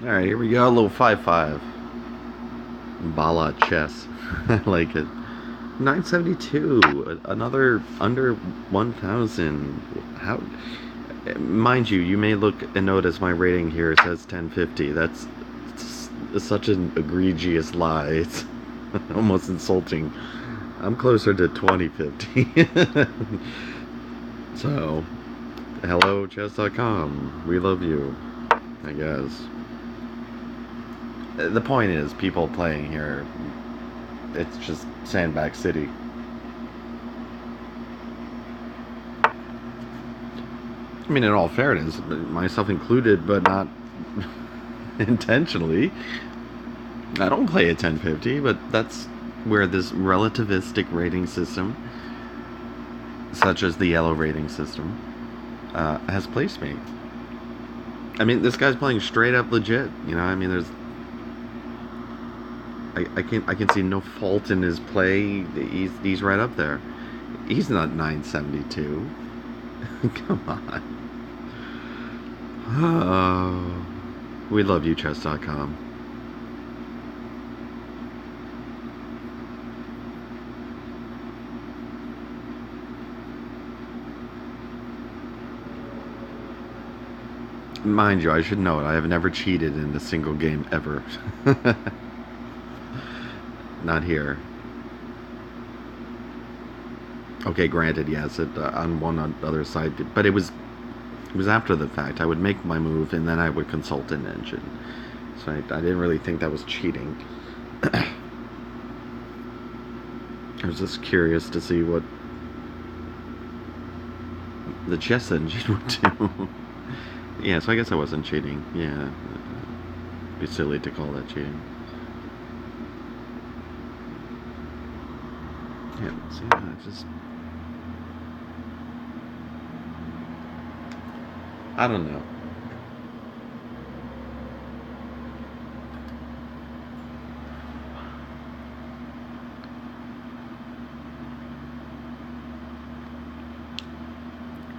Alright, here we go. A little 5-5. Bala chess. I like it. 972. Another under 1,000. How? Mind you, you may look and notice my rating here says 1050. That's such an egregious lie. It's almost insulting. I'm closer to 2050. So, hello, chess.com. We love you, I guess. The point is, people playing here, it's just Sandbag City. I mean, in all fairness, myself included, but not intentionally. I don't play at 1050, but that's where this relativistic rating system, such as the yellow rating system, has placed me. I mean, this guy's playing straight up legit. You know, I mean, I can see no fault in his play. He's right up there. He's not 972. Come on. Oh, we love you, chess.com. Mind you, I should know it. I have never cheated in a single game ever. Not here. Okay, granted, yes, on one other side, but it was after the fact. I would make my move and then I would consult an engine. So I didn't really think that was cheating. I was just curious to see what the chess engine would do. Yeah, so I guess I wasn't cheating. Yeah, it'd be silly to call that cheating. Yeah, see, I don't know.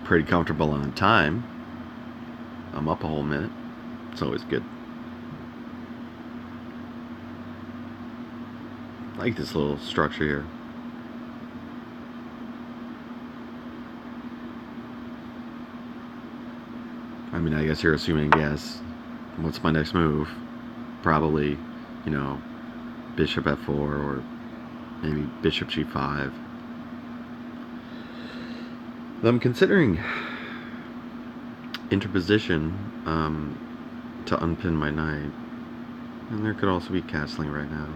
Pretty comfortable on time. I'm up a whole minute. It's always good. I like this little structure here. I mean, I guess you're assuming, yes. What's my next move? Probably, you know, bishop f4 or maybe bishop g5. I'm considering interposition to unpin my knight. And there could also be castling right now.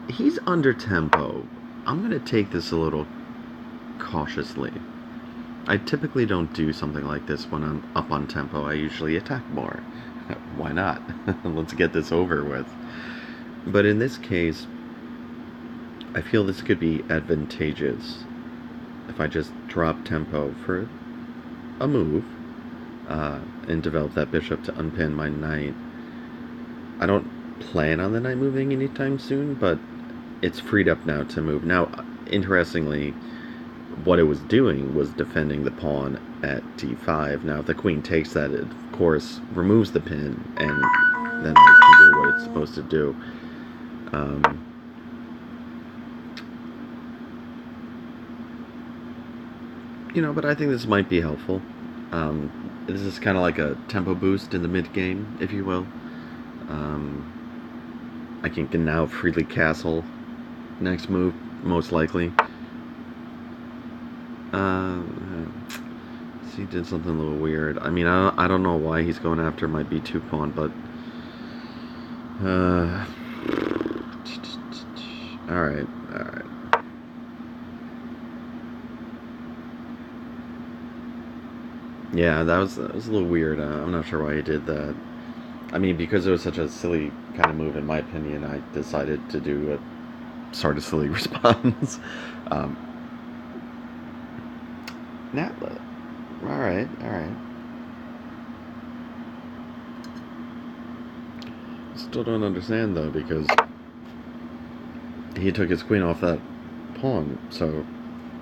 He's under tempo. I'm going to take this a little cautiously. I typically don't do something like this when I'm up on tempo. I usually attack more. Why not? Let's get this over with. But in this case, I feel this could be advantageous if I just drop tempo for a move and develop that bishop to unpin my knight. I don't plan on the knight moving anytime soon, but it's freed up now to move. Now, interestingly, what it was doing was defending the pawn at d5. Now, if the queen takes that, it, of course, removes the pin, and then it can do what it's supposed to do. But I think this might be helpful. This is kind of like a tempo boost in the mid game, if you will. I can now freely castle next move, most likely. He did something a little weird. I mean, I don't know why he's going after my b2 pawn, but all right. Yeah, that was a little weird. I'm not sure why he did that. I mean, because it was such a silly kind of move, in my opinion, I decided to do a sort of silly response. um, now, all right. Still don't understand though, because he took his queen off that pawn, so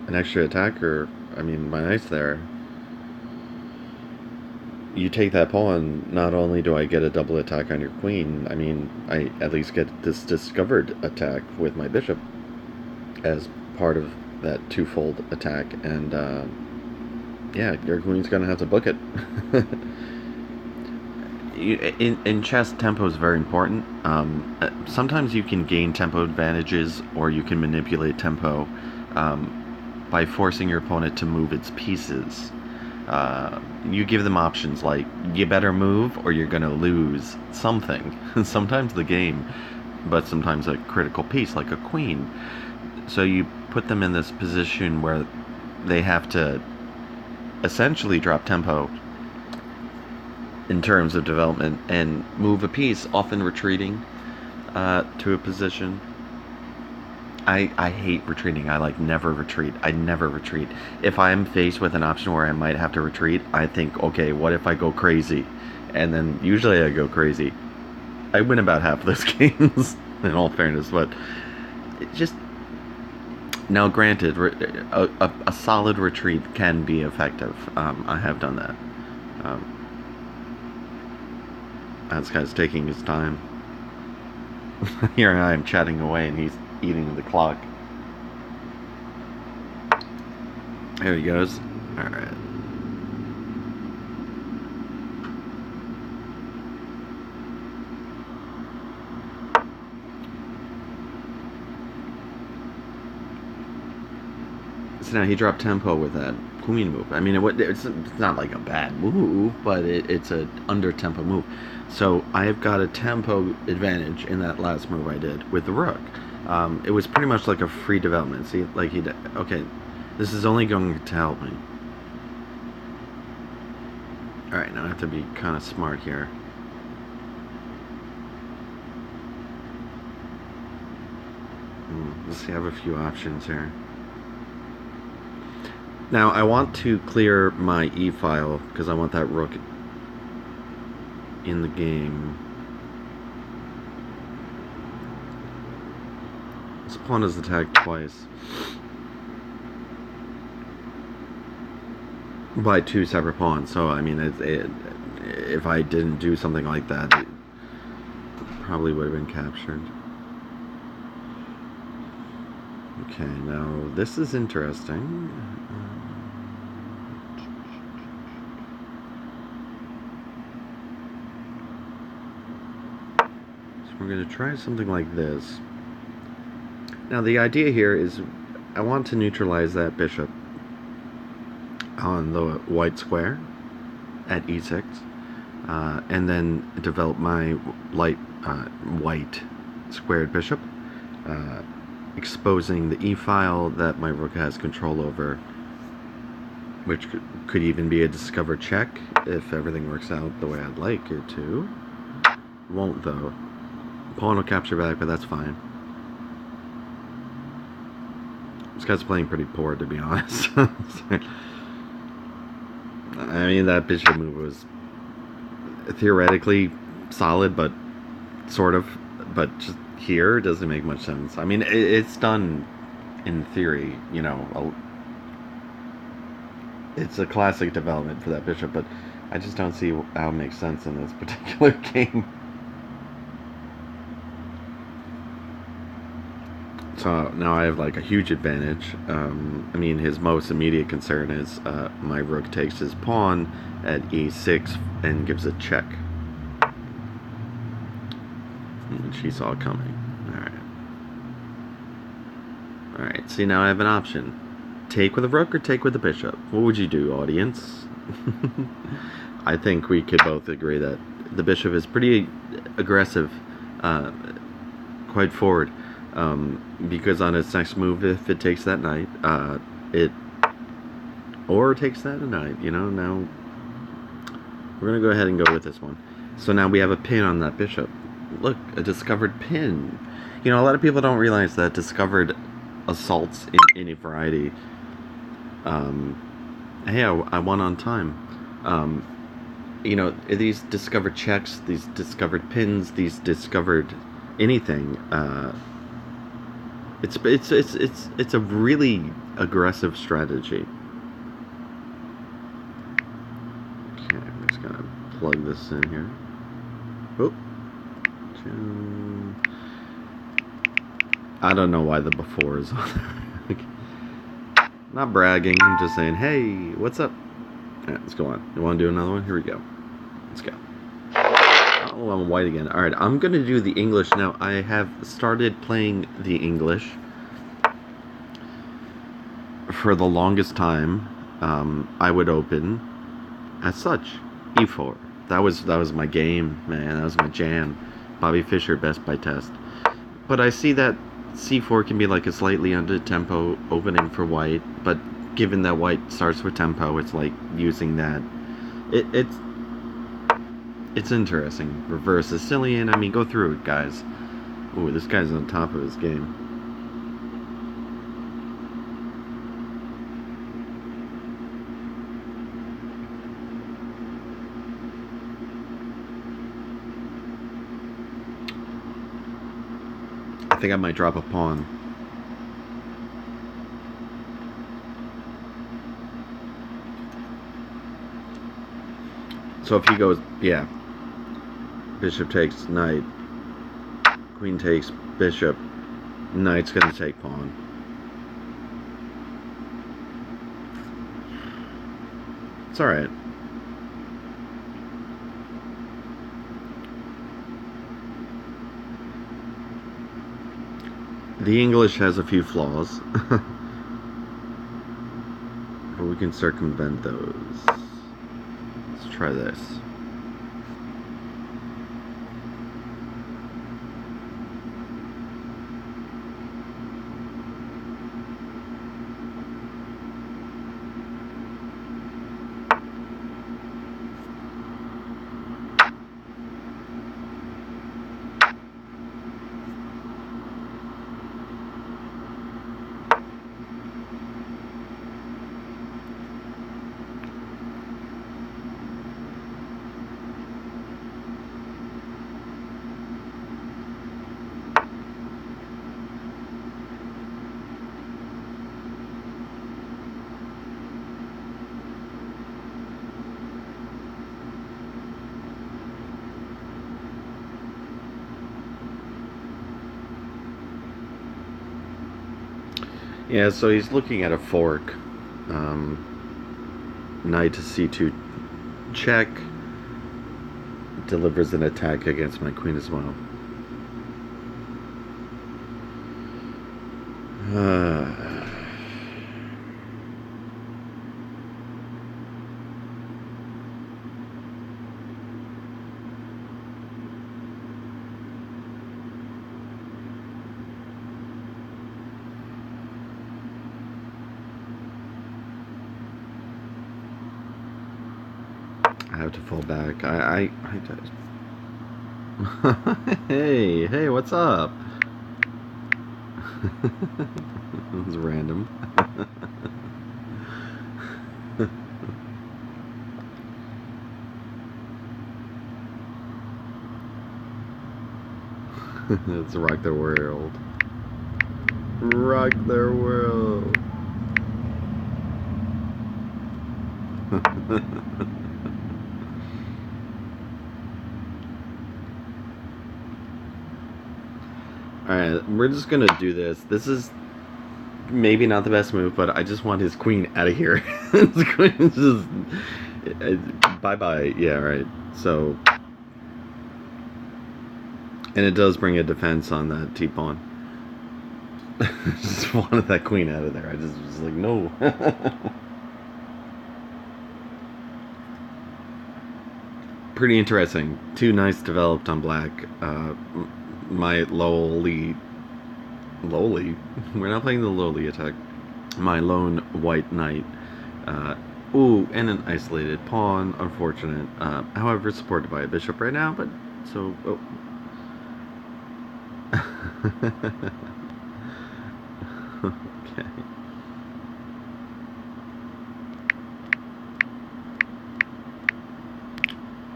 an extra attacker. I mean, my knight's there. you take that pawn, not only do I get a double attack on your queen, I mean, I at least get this discovered attack with my bishop as part of that twofold attack, and yeah, your queen's gonna have to book it. In chess, tempo is very important. Sometimes you can gain tempo advantages, or you can manipulate tempo by forcing your opponent to move its pieces. You give them options like, you better move or you're going to lose something. Sometimes the game, but sometimes a critical piece like a queen. So you put them in this position where they have to essentially drop tempo in terms of development and move a piece, often retreating to a position. I hate retreating. I never retreat. I never retreat. If I'm faced with an option where I might have to retreat, I think, okay, what if I go crazy? And then usually I go crazy. I win about half of those games, in all fairness, but it just... Now, granted, a solid retreat can be effective. I have done that. This guy's taking his time. Here I am chatting away, and he's eating the clock. There he goes. Alright. So now he dropped tempo with that queen move. I mean, it's not like a bad move, but it's a under tempo move. So I've got a tempo advantage in that last move I did with the rook. It was pretty much like a free development. See, like he did. Okay, this is only going to help me. Alright, now I have to be kind of smart here. Let's see, I have a few options here. Now, I want to clear my e-file because I want that rook in the game. This pawn is attacked twice by two separate pawns, so I mean, if I didn't do something like that, it probably would have been captured. Okay, now this is interesting. So we're going to try something like this. Now the idea here is I want to neutralize that bishop on the white square at e6, and then develop my light white squared bishop, exposing the e-file that my rook has control over, which could even be a discovered check if everything works out the way I'd like it to. Won't though. Pawn will capture back, but that's fine. This guy's playing pretty poor, to be honest. I mean, that bishop move was theoretically solid, but sort of, but just here doesn't make much sense. I mean, it's done in theory, you know. It's a classic development for that bishop, but I just don't see how it makes sense in this particular game. So now I have like a huge advantage. I mean, his most immediate concern is my rook takes his pawn at e6 and gives a check, which he saw coming. Alright, see, now I have an option. Take with the rook or take with the bishop? What would you do, audience? I think we could both agree that the bishop is pretty aggressive, quite forward. Because on its next move, if it takes that knight, or takes that knight, you know. Now we're gonna go ahead and go with this one. So now we have a pin on that bishop. Look, a discovered pin. You know, a lot of people don't realize that discovered assaults in any variety. Hey, I won on time. You know, these discovered checks, these discovered pins, these discovered anything. It's a really aggressive strategy. Okay, I'm just gonna plug this in here. Oh. I don't know why the before is on there. Not bragging, I'm just saying, hey, what's up? Alright, let's go on. You want to do another one? Here we go. Let's go. Oh, I'm white again. Alright, I'm going to do the English now. I have started playing the English for the longest time. I would open as such E4. That was my game, man. That was my jam. Bobby Fischer, best by test. But I see that C4 can be like a slightly under tempo opening for white, but given that white starts with tempo, it's like using that. It's interesting. Reverse Sicilian. I mean, go through it, guys. Ooh, this guy's on top of his game. I think I might drop a pawn. So if he goes, yeah. Bishop takes knight. Queen takes bishop. Knight's gonna take pawn. It's alright. The English has a few flaws. But we can circumvent those. Let's try this. Yeah, so he's looking at a fork. Knight to c2 check. Delivers an attack against my queen as well. I have to fall back. I hey, what's up? That was random. Let's rock the world. Rock their world. Alright, we're just gonna do this. This is maybe not the best move, but I just want his queen out of here. His queen just... bye-bye. Yeah, right. So... And it does bring a defense on that T-pawn. Just wanted that queen out of there. I just was like, no. Pretty interesting. Two knights developed on black. My lowly... We're not playing the lowly attack. My lone white knight. Ooh, and an isolated pawn. Unfortunate. However, supported by a bishop right now, but... So... Oh. Okay.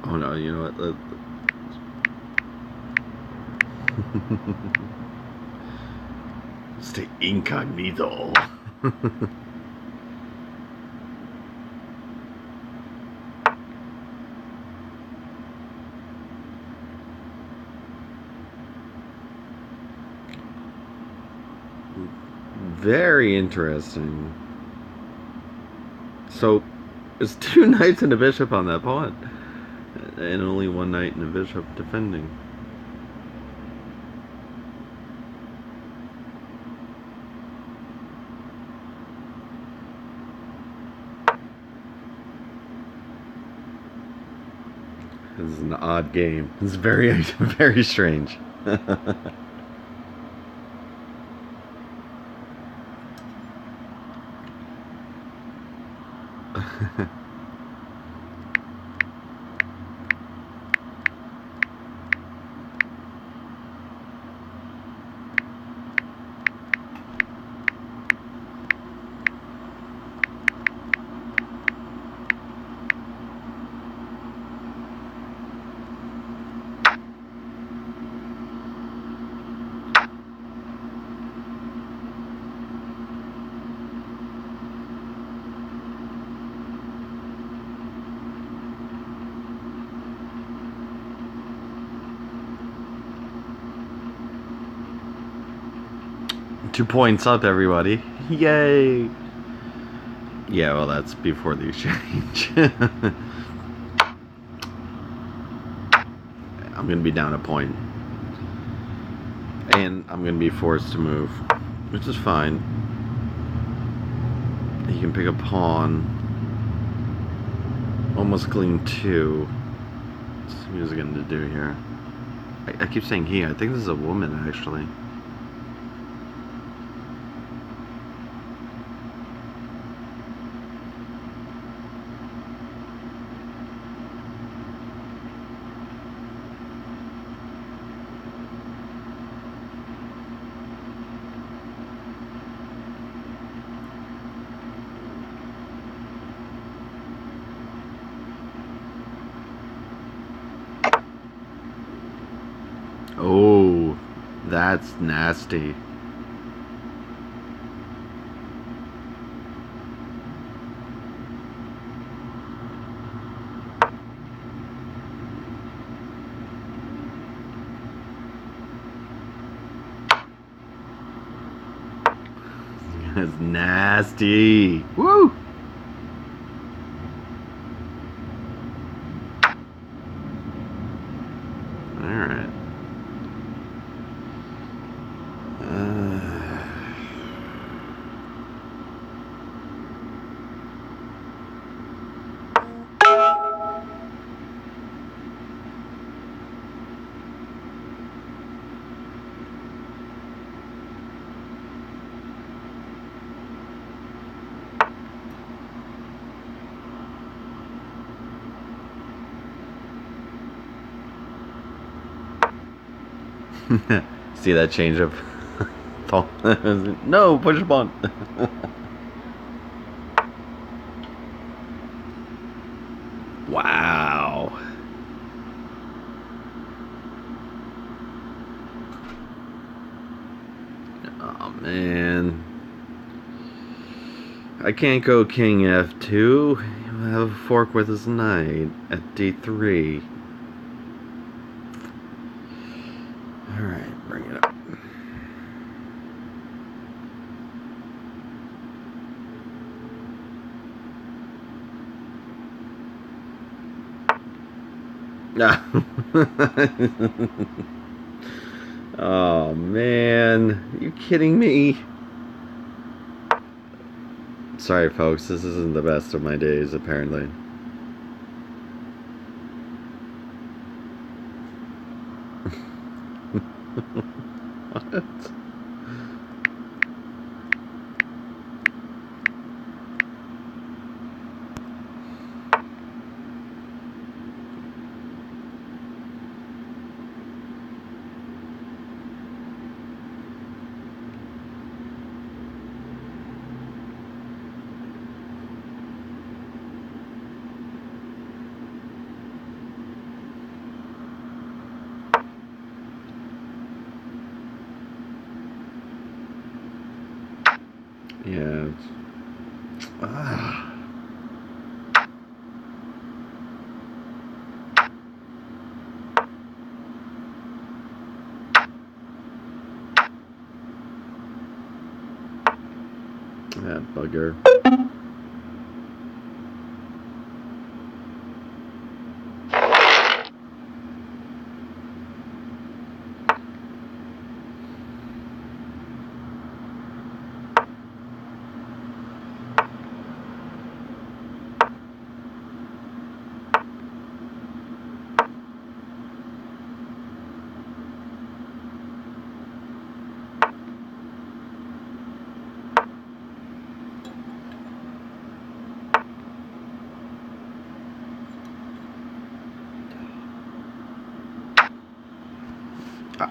Oh no, you know what? Stay incognito. Very interesting. So, it's 2 knights and a bishop on that pawn. And only 1 knight and a bishop defending. This is an odd game. This is very, very strange. Two points up, everybody. Yay! Yeah, well, that's before the exchange. I'm going to be down a point. And I'm going to be forced to move, which is fine. He can pick a pawn. Almost clean 2. Let's see what he's going to do here. I keep saying he. I think this is a woman, actually. Oh, that's nasty. That's nasty. Woo! Alright. See that change of thought? No, push a pawn. Wow. Oh man. I can't go king f2. He'll have a fork with his knight at d3. Alright, bring it up. Oh man, you kidding me? Sorry folks, this isn't the best of my days apparently. What? bugger.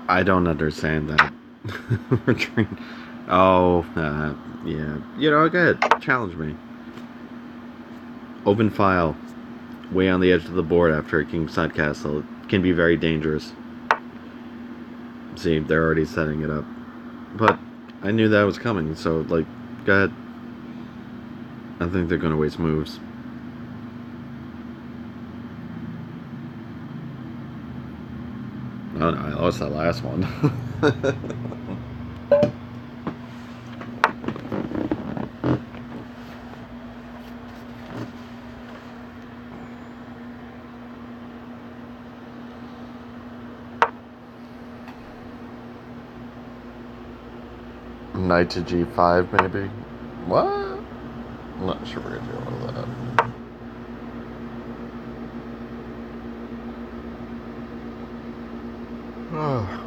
I don't understand that. We're trying. Oh, yeah. You know, go ahead. Challenge me. Open file. Way on the edge of the board after a kingside castle. It can be very dangerous. See, they're already setting it up. But I knew that was coming, so, like, go ahead. I think they're gonna waste moves. Oh no, I lost that last one. Knight to g5, maybe? What? I'm not sure we're gonna do all of that. Oh.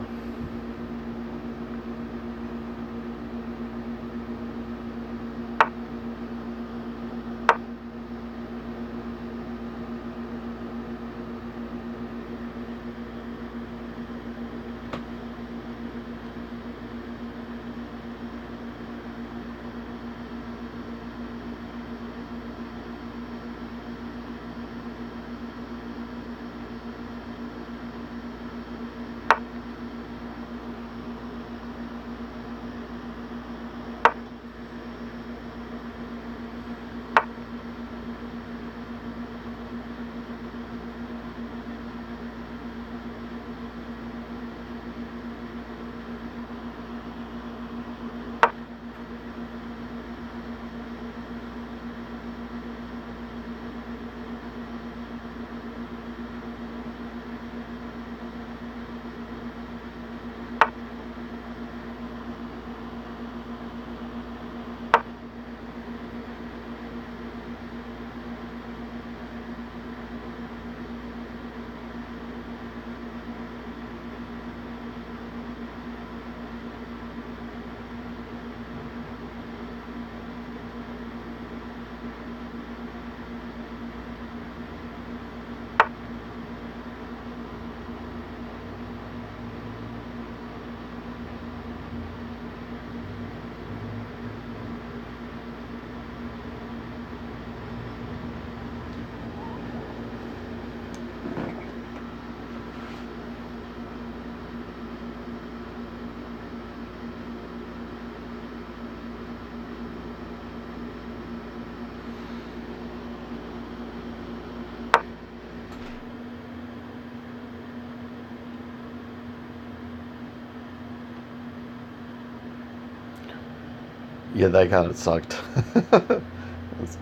Yeah, that kind of sucked. That's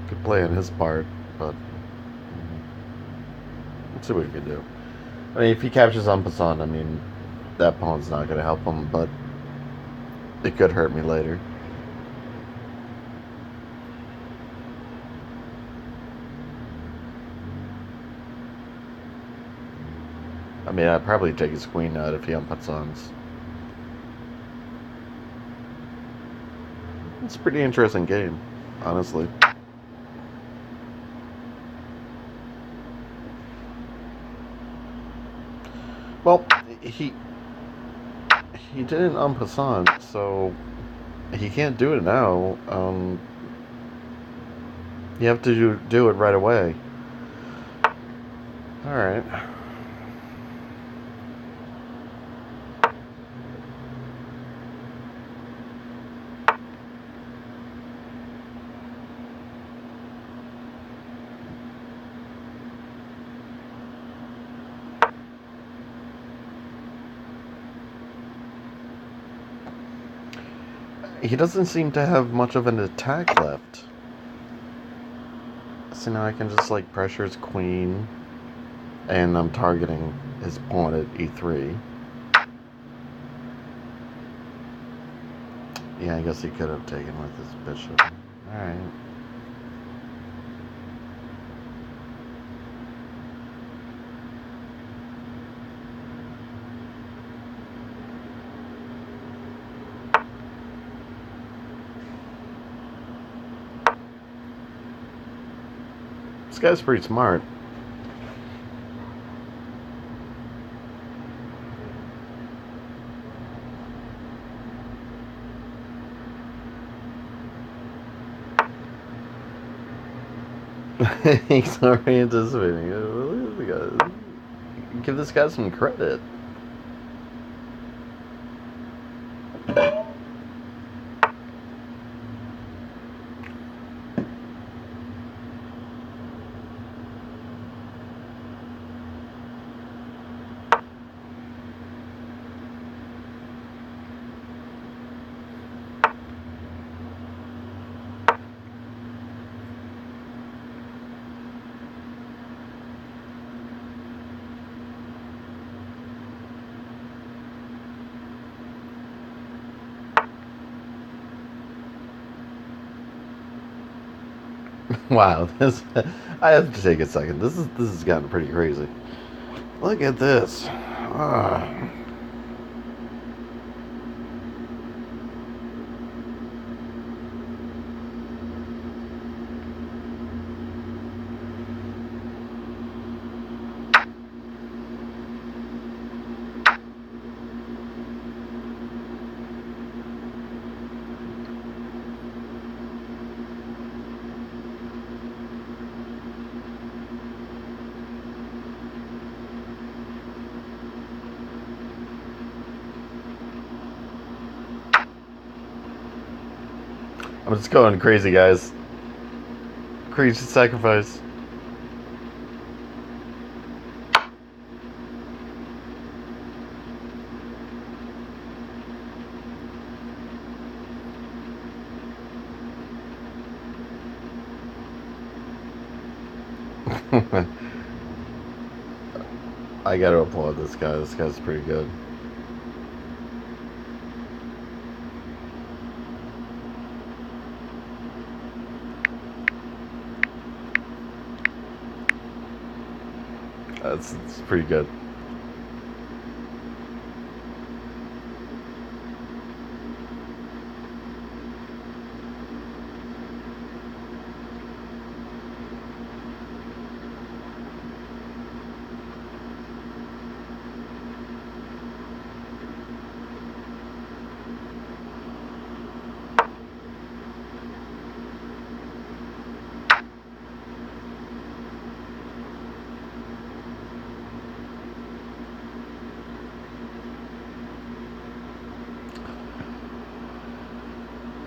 good play on his part, but let's see what he can do. I mean, if he captures Umpazan, I mean, that pawn's not going to help him, but it could hurt me later. I mean, I'd probably take his queen out if he Umpazans. It's a pretty interesting game, honestly. Well, he didn't en passant, so he can't do it now. You have to do it right away. All right. He doesn't seem to have much of an attack left. So now I can just like pressure his queen. And I'm targeting his pawn at e3. Yeah, I guess he could have taken with his bishop. Alright. This guy's pretty smart. He's already anticipating it. Look at the guy. Give this guy some credit. Wow, this I have to take a second. This has gotten pretty crazy. Look at this. Ah. I'm just going crazy, guys. Crazy sacrifice. I gotta applaud this guy. This guy's pretty good. It's pretty good.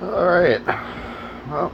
All right. Well.